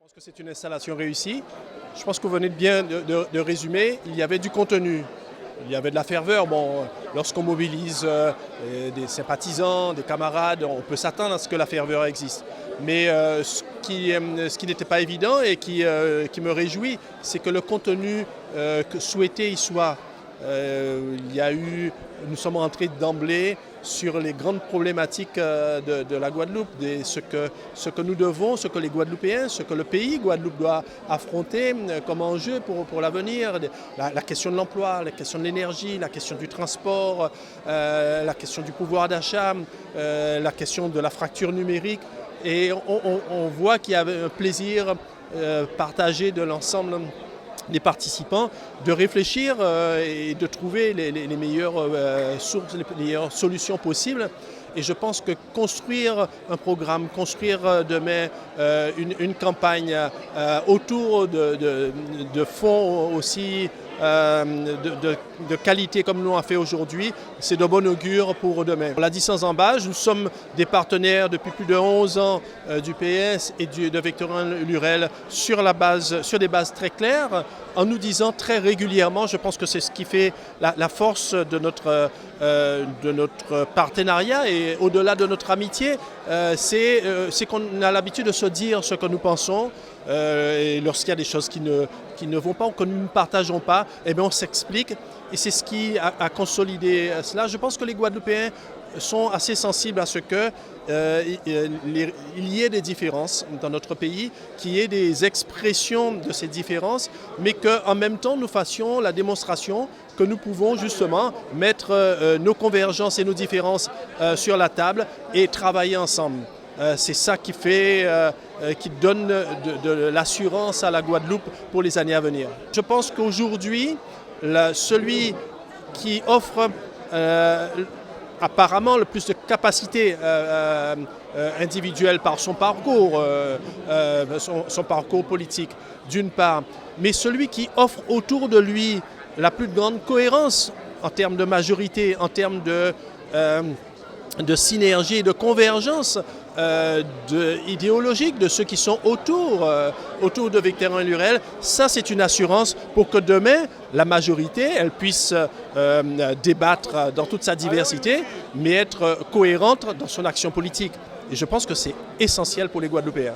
Je pense que c'est une installation réussie. Je pense que vous venez bien de résumer. Il y avait du contenu, il y avait de la ferveur. Bon, lorsqu'on mobilise des sympathisants, des camarades, on peut s'attendre à ce que la ferveur existe. Mais ce qui n'était pas évident et qui me réjouit, c'est que le contenu souhaité y soit. Nous sommes rentrés d'emblée sur les grandes problématiques de la Guadeloupe, ce que nous devons, ce que les Guadeloupéens, ce que le pays Guadeloupe doit affronter comme enjeu pour l'avenir. La question de l'emploi, la question de l'énergie, la question du transport, la question du pouvoir d'achat, la question de la fracture numérique. Et on voit qu'il y a un plaisir partagé de l'ensemble des participants de réfléchir et de trouver les meilleures sources, les meilleures solutions possibles. Et je pense que construire un programme, construire demain une campagne autour de fonds aussi de qualité comme nous l'avons fait aujourd'hui, c'est de bon augure pour demain. On l'a dit sans embâche, nous sommes des partenaires depuis plus de 11 ans du PS et de Victorin Lurel sur des bases très claires, en nous disant très régulièrement, je pense que c'est ce qui fait la force de notre partenariat et au-delà de notre amitié, c'est qu'on a l'habitude de se dire ce que nous pensons. Et lorsqu'il y a des choses qui ne vont pas ou que nous ne partageons pas, eh bien on s'explique et c'est ce qui a consolidé cela. Je pense que les Guadeloupéens sont assez sensibles à ce qu'il y ait des différences dans notre pays, qu'il y ait des expressions de ces différences, mais qu'en même temps nous fassions la démonstration que nous pouvons justement mettre nos convergences et nos différences sur la table et travailler ensemble. C'est ça qui donne de l'assurance à la Guadeloupe pour les années à venir. Je pense qu'aujourd'hui, celui qui offre apparemment le plus de capacité individuelle par son parcours, son parcours politique d'une part, mais celui qui offre autour de lui la plus grande cohérence en termes de majorité, en termes de synergie et de convergence idéologique de ceux qui sont autour de Victorin Lurel. Ça, c'est une assurance pour que demain, la majorité, elle puisse débattre dans toute sa diversité, mais être cohérente dans son action politique. Et je pense que c'est essentiel pour les Guadeloupéens.